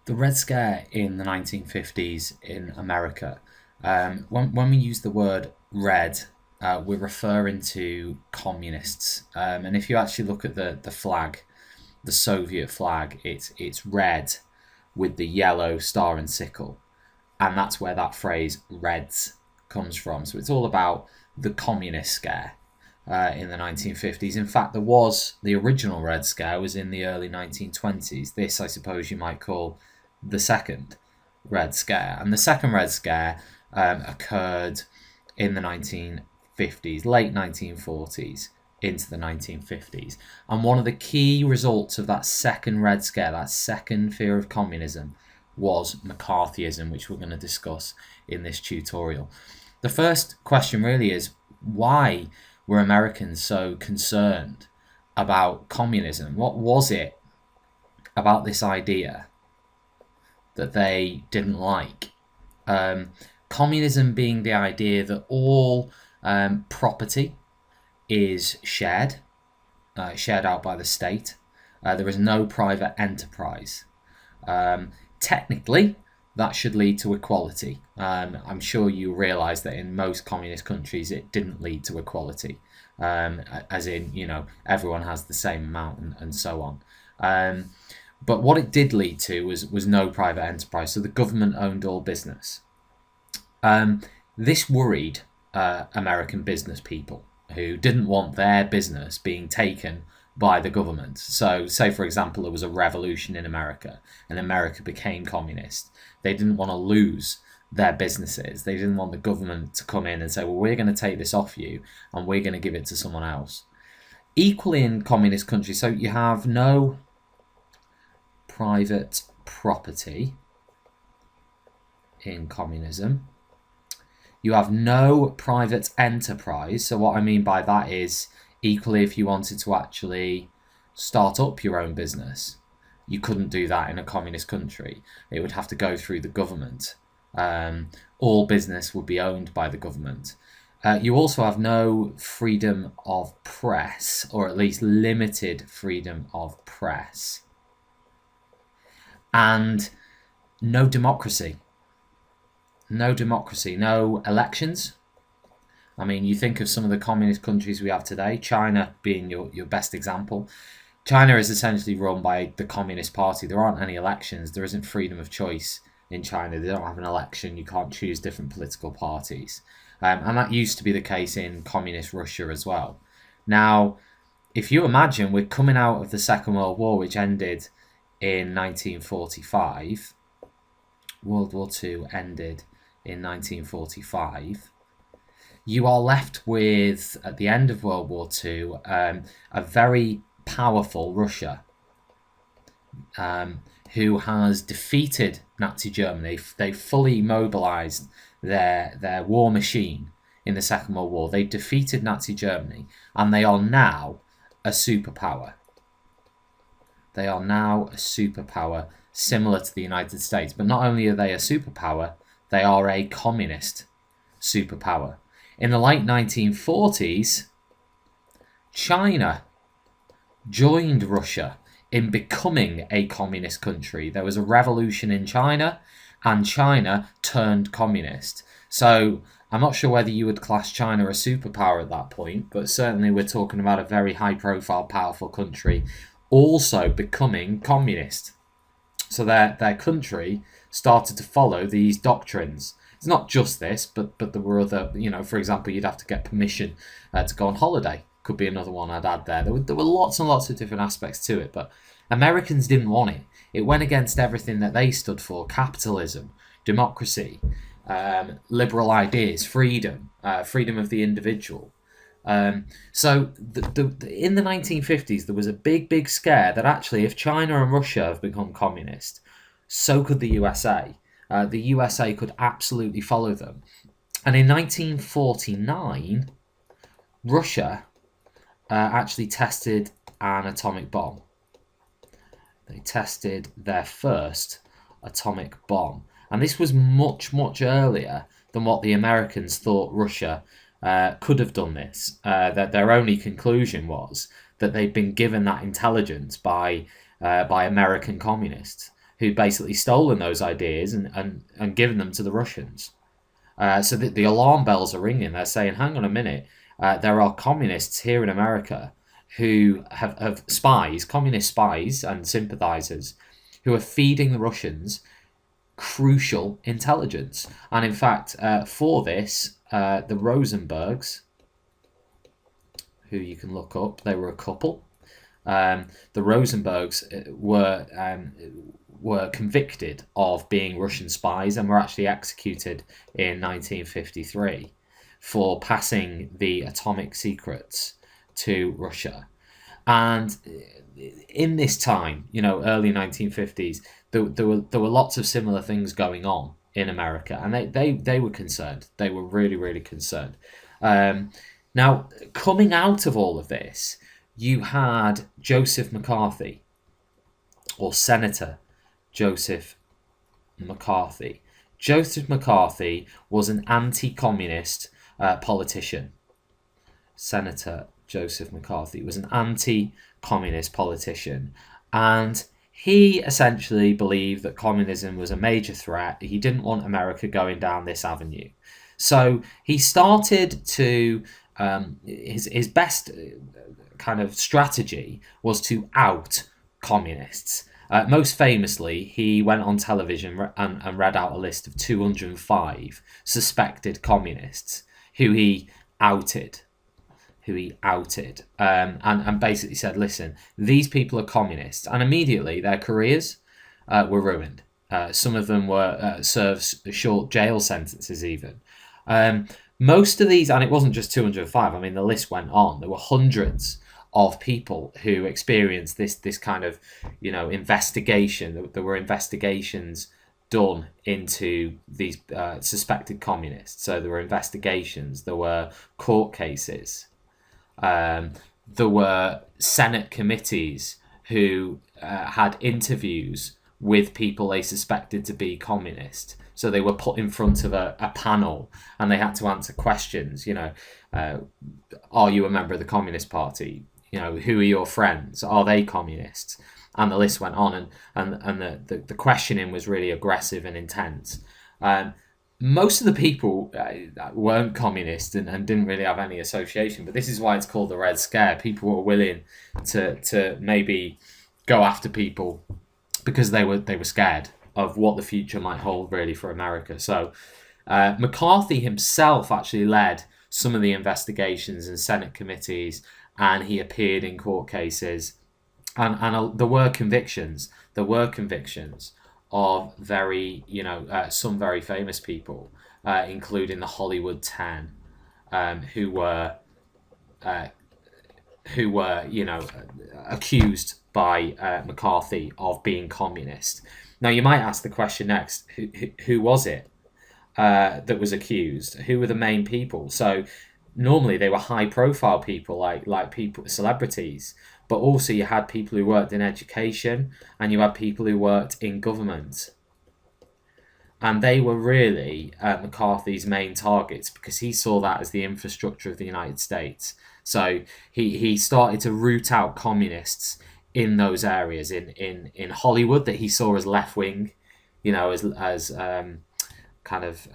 The Red Scare in the 1950s in America, when we use the word red, we're referring to communists. And if you actually look at the flag, the Soviet flag, it's red with the yellow star and sickle. And that's where that phrase Reds comes from. So it's all about the communist scare in the 1950s. In fact, there was the original Red Scare was in the early 1920s. This, I suppose, you might call the second Red Scare. And the second Red Scare occurred in the 1950s, late 1940s into the 1950s. And one of the key results of that second Red Scare, that second fear of communism, was Mcarthyism, which we're going to discuss in this tutorial. The first question really is, why were Americans so concerned about communism? What was it about this idea that they didn't like? Communism being the idea that all property is shared out by the state. There is no private enterprise. Technically, that should lead to equality. I'm sure you realise that in most communist countries it didn't lead to equality, as in, everyone has the same amount and so on. But what it did lead to was no private enterprise, so the government owned all business. This worried American business people who didn't want their business being taken by the government. So, say for example, there was a revolution in America and America became communist. They didn't want to lose their businesses. They didn't want the government to come in and say, well, we're going to take this off you and we're going to give it to someone else. Equally in communist countries, so you have no private property in communism. You have no private enterprise. So what I mean by that is, equally, if you wanted to actually start up your own business, you couldn't do that in a communist country. It would have to go through the government. All business would be owned by the government. You also have no freedom of press, or at least limited freedom of press. And no democracy. No democracy, no elections. I mean, you think of some of the communist countries we have today, China being your best example. China is essentially run by the Communist Party. There aren't any elections. There isn't freedom of choice in China. They don't have an election. You can't choose different political parties. And that used to be the case in communist Russia as well. Now, if you imagine we're coming out of the Second World War, which ended in 1945. World War II ended in 1945. You are left with, at the end of World War II, a very powerful Russia who has defeated Nazi Germany. They fully mobilized their war machine in the Second World War. They defeated Nazi Germany, and they are now a superpower. They are now a superpower similar to the United States. But not only are they a superpower, they are a communist superpower. In the late 1940s, China joined Russia in becoming a communist country. There was a revolution in China, and China turned communist. So I'm not sure whether you would class China a superpower at that point, but certainly we're talking about a very high-profile, powerful country also becoming communist. So their country started to follow these doctrines. It's not just this, but there were other, for example, you'd have to get permission to go on holiday. Could be another one I'd add there. There were lots and lots of different aspects to it, but Americans didn't want it. It went against everything that they stood for: capitalism, democracy, liberal ideas, freedom, freedom of the individual. So in the 1950s, there was a big scare that actually, if China and Russia have become communist, so could the USA. The USA could absolutely follow them. And in 1949, Russia actually tested an atomic bomb. They tested their first atomic bomb. And this was much earlier than what the Americans thought Russia could have done this. That their only conclusion was that they'd been given that intelligence by American communists who'd basically stolen those ideas and given them to the Russians. So the alarm bells are ringing. They're saying, hang on a minute, there are communists here in America who have spies, communist spies and sympathizers, who are feeding the Russians crucial intelligence. And in fact, for this, the Rosenbergs, who you can look up, they were a couple. The Rosenbergs were convicted of being Russian spies and were actually executed in 1953 for passing the atomic secrets to Russia. And in this time, early 1950s, there were lots of similar things going on in America, and they were concerned. They were really, really concerned. Now, coming out of all of this, you had Joseph McCarthy, or Senator Joseph McCarthy. Joseph McCarthy was an anti-communist politician. Senator Joseph McCarthy was an anti-communist politician, and he essentially believed that communism was a major threat. He didn't want America going down this avenue. So he started to, his best kind of strategy was to out communists. Most famously, he went on television and read out a list of 205 suspected communists who he outed. And basically said, listen, these people are communists. And immediately their careers were ruined. Some of them were served short jail sentences even. Most of these, and it wasn't just 205, I mean, the list went on. There were hundreds of people who experienced this kind of, investigation. There were investigations done into these suspected communists. So there were investigations, there were court cases. There were Senate committees who had interviews with people they suspected to be communist. So they were put in front of a panel and they had to answer questions, are you a member of the Communist Party? Who are your friends? Are they communists? And the list went on, and the questioning was really aggressive and intense. Most of the people weren't communist and didn't really have any association, but this is why it's called the Red Scare. People were willing to maybe go after people because they were scared of what the future might hold really for America. So McCarthy himself actually led some of the investigations in Senate committees, and he appeared in court cases, and there were convictions. There were convictions of very, some very famous people, including the Hollywood 10, who were accused by McCarthy of being communist. Now, you might ask the question next: who was it that was accused? Who were the main people? So normally they were high-profile people, like people, celebrities. But also you had people who worked in education, and you had people who worked in government. And they were really McCarthy's main targets, because he saw that as the infrastructure of the United States. So he started to root out communists in those areas, in Hollywood, that he saw as left-wing, as kind of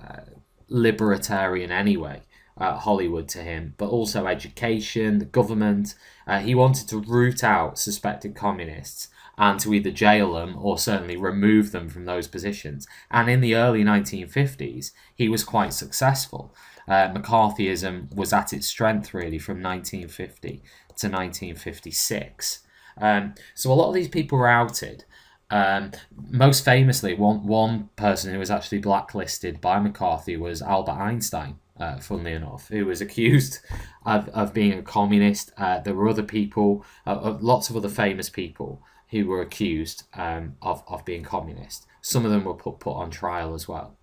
libertarian anyway. Hollywood to him, but also education, the government. He wanted to root out suspected communists and to either jail them or certainly remove them from those positions. And in the early 1950s, he was quite successful. McCarthyism was at its strength really from 1950 to 1956. So a lot of these people were outed. Most famously, one person who was actually blacklisted by McCarthy was Albert Einstein. Funnily enough, who was accused of being a communist. There were other people, lots of other famous people who were accused of being communist. Some of them were put on trial as well.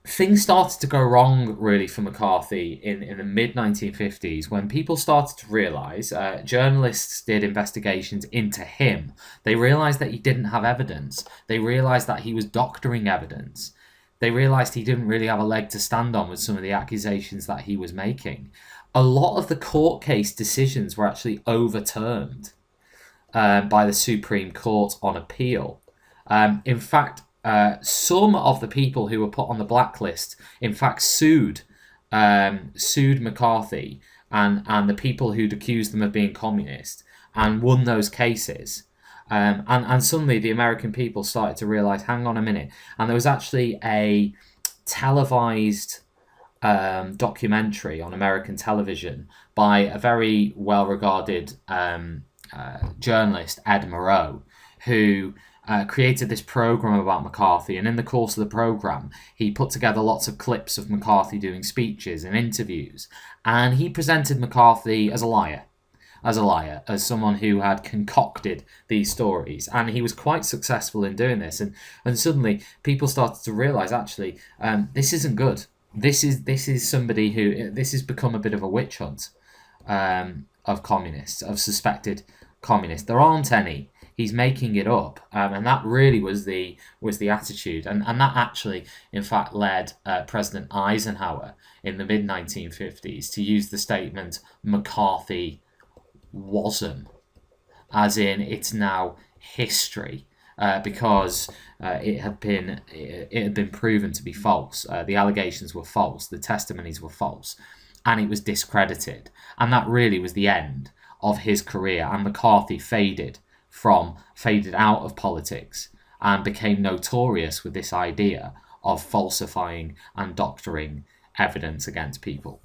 Things started to go wrong really for McCarthy in the mid-1950s when people started to realise, journalists did investigations into him. They realised that he didn't have evidence. They realised that he was doctoring evidence. They realised he didn't really have a leg to stand on with some of the accusations that he was making. A lot of the court case decisions were actually overturned. by the Supreme Court on appeal. In fact, some of the people who were put on the blacklist, in fact, sued McCarthy and the people who'd accused them of being communist, and won those cases. And suddenly the American people started to realise, hang on a minute. And there was actually a televised documentary on American television by a very well-regarded journalist, Ed Moreau, who created this program about McCarthy. And in the course of the program, he put together lots of clips of McCarthy doing speeches and interviews. And he presented McCarthy as a liar. As someone who had concocted these stories. And he was quite successful in doing this. And suddenly people started to realise, actually, this isn't good. This is somebody who, this has become a bit of a witch hunt of communists, of suspected communists. There aren't any. He's making it up. And that really was the attitude. And that actually, in fact, led President Eisenhower in the mid-1950s to use the statement Mccarthyism, as in it's now history, because it had been proven to be false. The allegations were false, the testimonies were false, and it was discredited. And that really was the end of his career. And McCarthy faded out of politics and became notorious with this idea of falsifying and doctoring evidence against people.